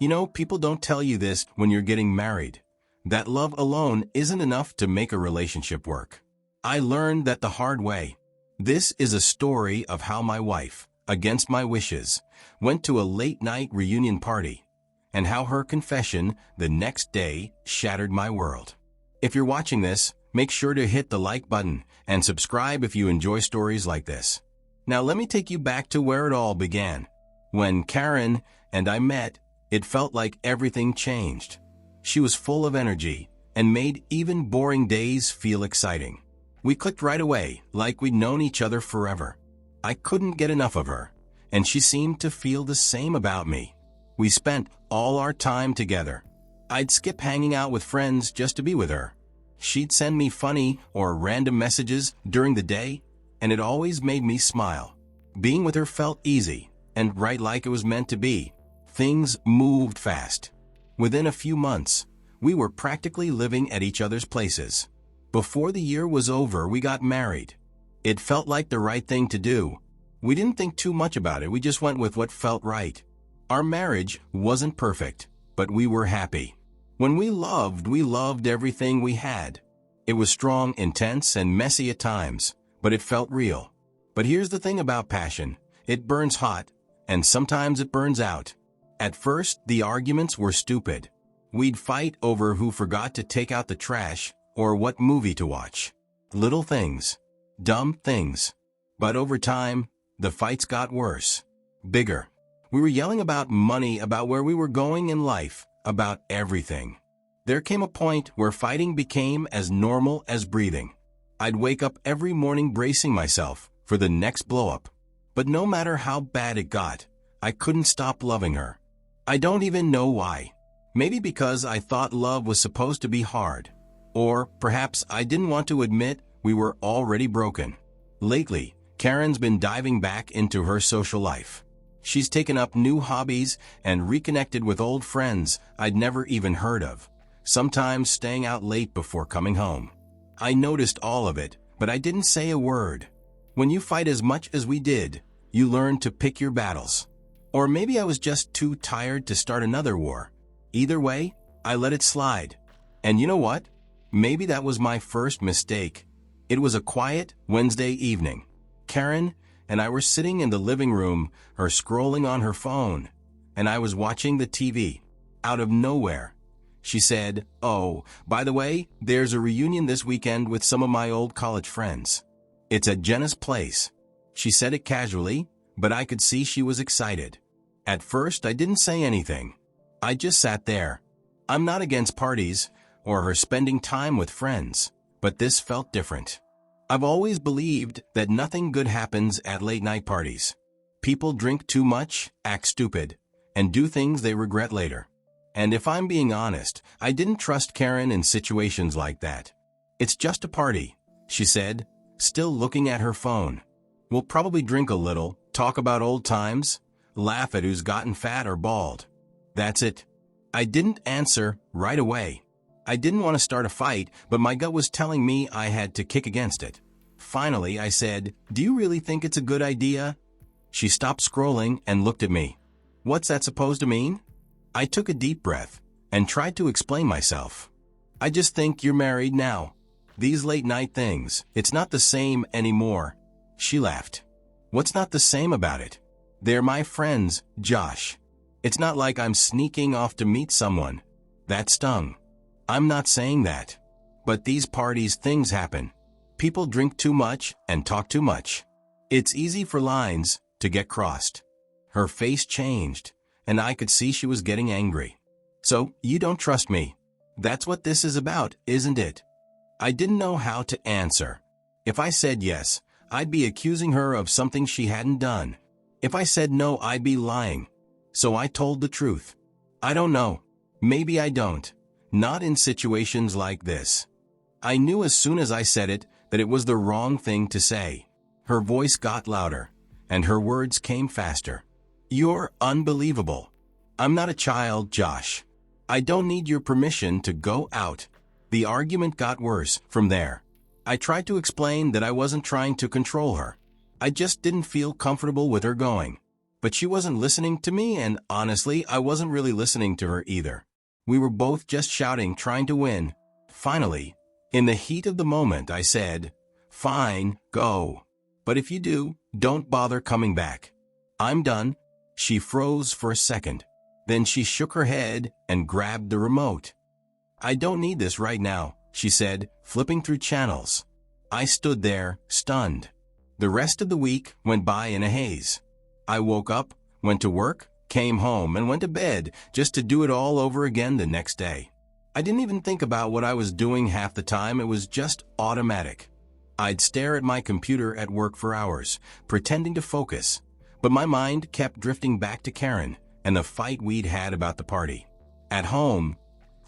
You know, people don't tell you this when you're getting married. That love alone isn't enough to make a relationship work. I learned that the hard way. This is a story of how my wife, against my wishes, went to a late-night reunion party, and how her confession the next day shattered my world. If you're watching this, make sure to hit the like button and subscribe if you enjoy stories like this. Now let me take you back to where it all began. When Karen and I met, it felt like everything changed. She was full of energy and made even boring days feel exciting. We clicked right away, like we'd known each other forever. I couldn't get enough of her, and she seemed to feel the same about me. We spent all our time together. I'd skip hanging out with friends just to be with her. She'd send me funny or random messages during the day, and it always made me smile. Being with her felt easy, and right like it was meant to be. Things moved fast. Within a few months, we were practically living at each other's places. Before the year was over, we got married. It felt like the right thing to do. We didn't think too much about it, we just went with what felt right. Our marriage wasn't perfect, but we were happy. When we loved everything we had. It was strong, intense, and messy at times, but it felt real. But here's the thing about passion. It burns hot, and sometimes it burns out. At first, the arguments were stupid. We'd fight over who forgot to take out the trash or what movie to watch. Little things. Dumb things. But over time, the fights got worse. Bigger. We were yelling about money, about where we were going in life, about everything. There came a point where fighting became as normal as breathing. I'd wake up every morning bracing myself for the next blow-up. But no matter how bad it got, I couldn't stop loving her. I don't even know why. Maybe because I thought love was supposed to be hard. Or perhaps I didn't want to admit we were already broken. Lately, Karen's been diving back into her social life. She's taken up new hobbies and reconnected with old friends I'd never even heard of, sometimes staying out late before coming home. I noticed all of it, but I didn't say a word. When you fight as much as we did, you learn to pick your battles. Or maybe I was just too tired to start another war. Either way, I let it slide. And you know what? Maybe that was my first mistake. It was a quiet Wednesday evening. Karen and I were sitting in the living room, her scrolling on her phone, and I was watching the TV. Out of nowhere, she said, "Oh, by the way, there's a reunion this weekend with some of my old college friends. It's at Jenna's place." She said it casually, but I could see she was excited. At first, I didn't say anything. I just sat there. I'm not against parties or her spending time with friends, but this felt different. I've always believed that nothing good happens at late-night parties. People drink too much, act stupid, and do things they regret later. And if I'm being honest, I didn't trust Karen in situations like that. "It's just a party," she said, still looking at her phone. "We'll probably drink a little, talk about old times, laugh at who's gotten fat or bald. That's it." I didn't answer right away. I didn't want to start a fight, but my gut was telling me I had to kick against it. Finally, I said, "Do you really think it's a good idea?" She stopped scrolling and looked at me. "What's that supposed to mean?" I took a deep breath and tried to explain myself. "I just think you're married now. These late-night things, it's not the same anymore." She laughed. "What's not the same about it? They're my friends, Josh. It's not like I'm sneaking off to meet someone." That stung. "I'm not saying that. But these parties, things happen. People drink too much and talk too much. It's easy for lines to get crossed." Her face changed, and I could see she was getting angry. "So, you don't trust me? That's what this is about, isn't it?" I didn't know how to answer. If I said yes, I'd be accusing her of something she hadn't done. If I said no, I'd be lying. So I told the truth. "I don't know. Maybe I don't. Not in situations like this." I knew as soon as I said it that it was the wrong thing to say. Her voice got louder, and her words came faster. "You're unbelievable. I'm not a child, Josh. I don't need your permission to go out." The argument got worse from there. I tried to explain that I wasn't trying to control her. I just didn't feel comfortable with her going. But she wasn't listening to me, and honestly, I wasn't really listening to her either. We were both just shouting, trying to win. Finally, in the heat of the moment, I said, "Fine, go. But if you do, don't bother coming back. I'm done." She froze for a second. Then she shook her head and grabbed the remote. "I don't need this right now," she said, flipping through channels. I stood there, stunned. The rest of the week went by in a haze. I woke up, went to work, came home, and went to bed just to do it all over again the next day. I didn't even think about what I was doing half the time. It was just automatic. I'd stare at my computer at work for hours, pretending to focus, but my mind kept drifting back to Karen and the fight we'd had about the party. At home,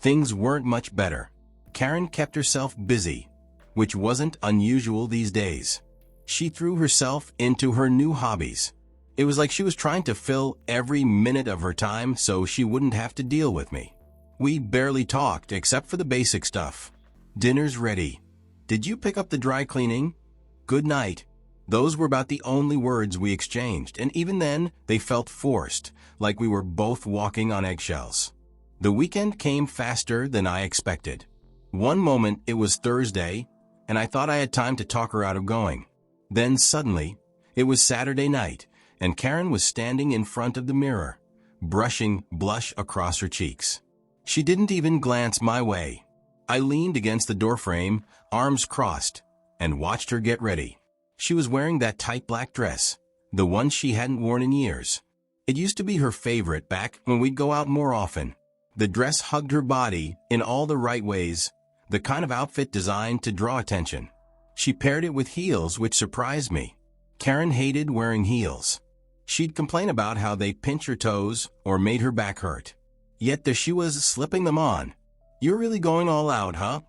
things weren't much better. Karen kept herself busy, which wasn't unusual these days. She threw herself into her new hobbies. It was like she was trying to fill every minute of her time so she wouldn't have to deal with me. We barely talked except for the basic stuff. "Dinner's ready. Did you pick up the dry cleaning? Good night." Those were about the only words we exchanged, and even then, they felt forced, like we were both walking on eggshells. The weekend came faster than I expected. One moment it was Thursday, and I thought I had time to talk her out of going. Then suddenly, it was Saturday night, and Karen was standing in front of the mirror, brushing blush across her cheeks. She didn't even glance my way. I leaned against the doorframe, arms crossed, and watched her get ready. She was wearing that tight black dress, the one she hadn't worn in years. It used to be her favorite back when we'd go out more often. The dress hugged her body in all the right ways, the kind of outfit designed to draw attention. She paired it with heels, which surprised me. Karen hated wearing heels. She'd complain about how they pinched her toes or made her back hurt. Yet there she was slipping them on. "You're really going all out, huh?"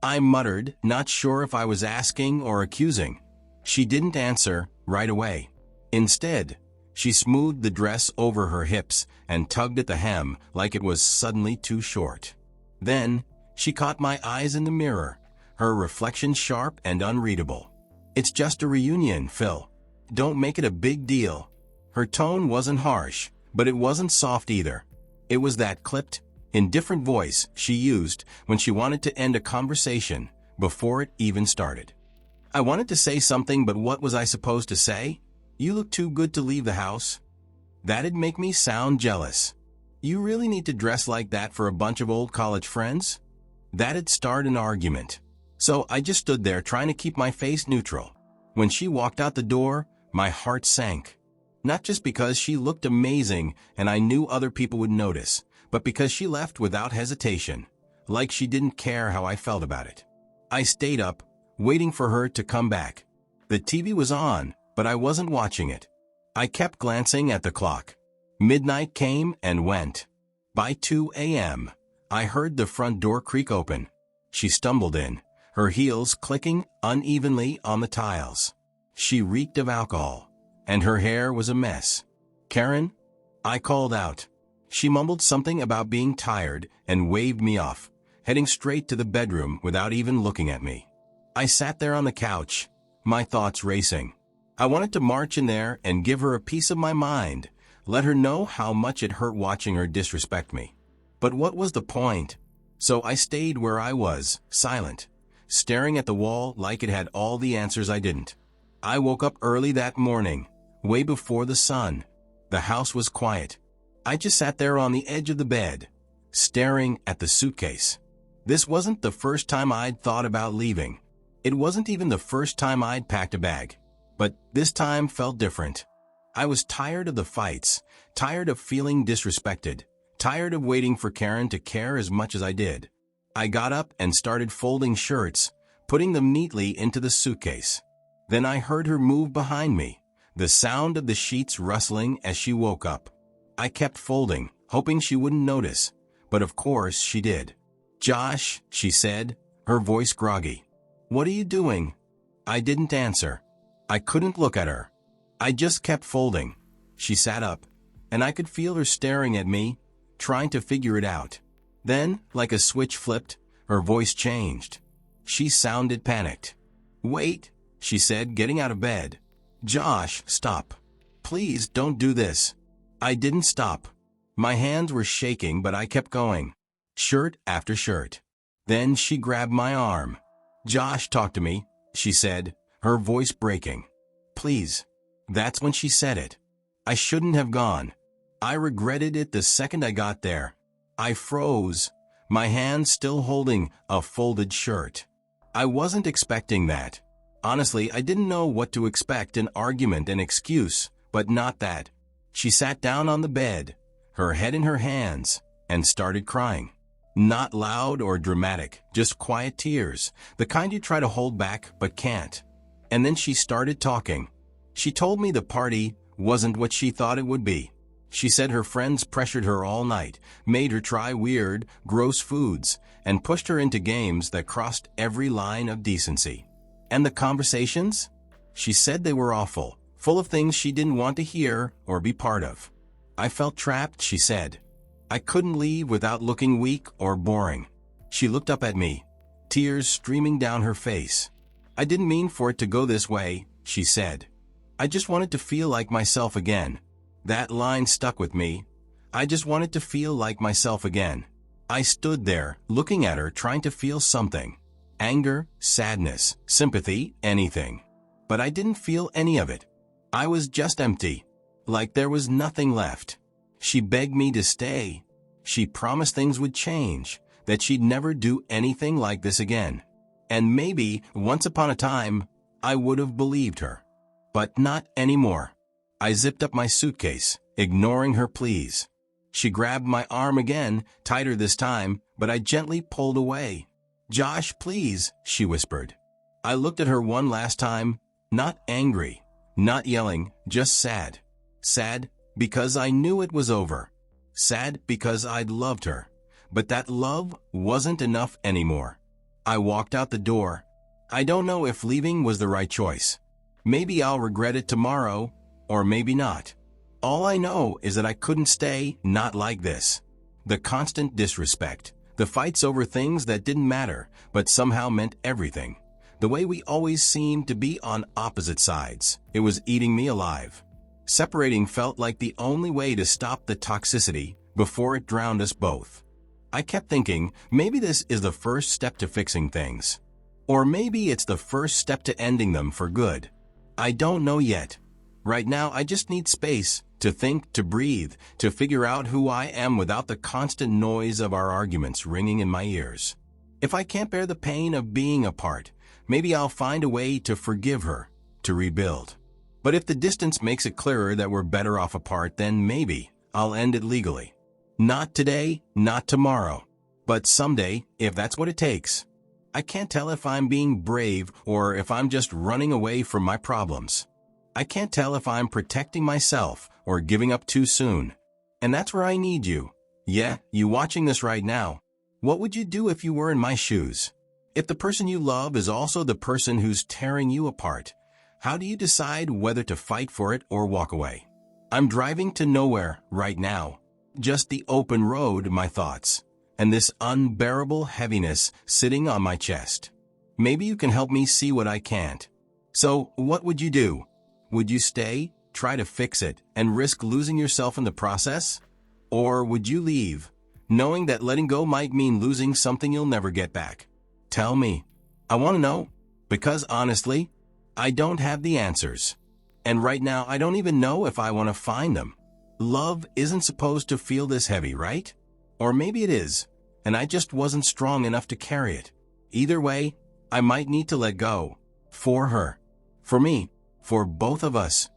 I muttered, not sure if I was asking or accusing. She didn't answer right away. Instead, she smoothed the dress over her hips and tugged at the hem like it was suddenly too short. Then, she caught my eyes in the mirror, her reflection sharp and unreadable. "It's just a reunion, Phil. Don't make it a big deal." Her tone wasn't harsh, but it wasn't soft either. It was that clipped, indifferent voice she used when she wanted to end a conversation before it even started. I wanted to say something, but what was I supposed to say? "You look too good to leave the house." That'd make me sound jealous. "You really need to dress like that for a bunch of old college friends?" That'd start an argument. So I just stood there trying to keep my face neutral. When she walked out the door, my heart sank. Not just because she looked amazing and I knew other people would notice, but because she left without hesitation, like she didn't care how I felt about it. I stayed up, waiting for her to come back. The TV was on, but I wasn't watching it. I kept glancing at the clock. Midnight came and went. By 2 a.m., I heard the front door creak open. She stumbled in, her heels clicking unevenly on the tiles. She reeked of alcohol, and her hair was a mess. "Karen?" I called out. She mumbled something about being tired and waved me off, heading straight to the bedroom without even looking at me. I sat there on the couch, my thoughts racing. I wanted to march in there and give her a piece of my mind, let her know how much it hurt watching her disrespect me. But what was the point? So I stayed where I was, silent, staring at the wall like it had all the answers I didn't. I woke up early that morning, way before the sun. The house was quiet. I just sat there on the edge of the bed, staring at the suitcase. This wasn't the first time I'd thought about leaving. It wasn't even the first time I'd packed a bag. But this time felt different. I was tired of the fights, tired of feeling disrespected, tired of waiting for Karen to care as much as I did. I got up and started folding shirts, putting them neatly into the suitcase. Then I heard her move behind me, the sound of the sheets rustling as she woke up. I kept folding, hoping she wouldn't notice, but of course she did. "Josh," she said, her voice groggy. "What are you doing?" I didn't answer. I couldn't look at her. I just kept folding. She sat up, and I could feel her staring at me, trying to figure it out. Then, like a switch flipped, her voice changed. She sounded panicked. "Wait," she said, getting out of bed. "Josh, stop. please don't do this. I didn't stop. My hands were shaking, but I kept going. Shirt after shirt. Then she grabbed my arm. Josh, talk to me, she said, her voice breaking. Please. That's when she said it. I shouldn't have gone. I regretted it the second I got there. I froze, my hand still holding a folded shirt. I wasn't expecting that. Honestly, I didn't know what to expect, an argument, an excuse, but not that. She sat down on the bed, her head in her hands, and started crying. Not loud or dramatic, just quiet tears, the kind you try to hold back but can't. And then she started talking. She told me the party wasn't what she thought it would be. She said her friends pressured her all night, made her try weird, gross foods, and pushed her into games that crossed every line of decency. And the conversations? She said they were awful, full of things she didn't want to hear or be part of. I felt trapped, she said. I couldn't leave without looking weak or boring. She looked up at me, tears streaming down her face. I didn't mean for it to go this way, she said. I just wanted to feel like myself again. That line stuck with me. I just wanted to feel like myself again. I stood there, looking at her, trying to feel something. Anger, sadness, sympathy, anything. But I didn't feel any of it. I was just empty, like there was nothing left. She begged me to stay. She promised things would change, that she'd never do anything like this again. And maybe, once upon a time, I would have believed her. But not anymore. I zipped up my suitcase, ignoring her pleas. She grabbed my arm again, tighter this time, but I gently pulled away. Josh, please, she whispered. I looked at her one last time, not angry, not yelling, just sad. Sad because I knew it was over. Sad because I'd loved her. But that love wasn't enough anymore. I walked out the door. I don't know if leaving was the right choice. Maybe I'll regret it tomorrow, or maybe not. All I know is that I couldn't stay, not like this. The constant disrespect, the fights over things that didn't matter, but somehow meant everything. The way we always seemed to be on opposite sides. It was eating me alive. Separating felt like the only way to stop the toxicity before it drowned us both. I kept thinking, maybe this is the first step to fixing things. Or maybe it's the first step to ending them for good. I don't know yet. Right now, I just need space to think, to breathe, to figure out who I am without the constant noise of our arguments ringing in my ears. If I can't bear the pain of being apart, maybe I'll find a way to forgive her, to rebuild. But if the distance makes it clearer that we're better off apart, then maybe I'll end it legally. Not today, not tomorrow, but someday, if that's what it takes. I can't tell if I'm being brave or if I'm just running away from my problems. I can't tell if I'm protecting myself or giving up too soon. And that's where I need you. Yeah, you watching this right now. What would you do if you were in my shoes? If the person you love is also the person who's tearing you apart, how do you decide whether to fight for it or walk away? I'm driving to nowhere right now. Just the open road, my thoughts, and this unbearable heaviness sitting on my chest. Maybe you can help me see what I can't. So, what would you do? Would you stay, try to fix it, and risk losing yourself in the process? Or would you leave, knowing that letting go might mean losing something you'll never get back? Tell me. I want to know, because honestly, I don't have the answers. And right now, I don't even know if I want to find them. Love isn't supposed to feel this heavy, right? Or maybe it is, and I just wasn't strong enough to carry it. Either way, I might need to let go. For her. For me. For both of us.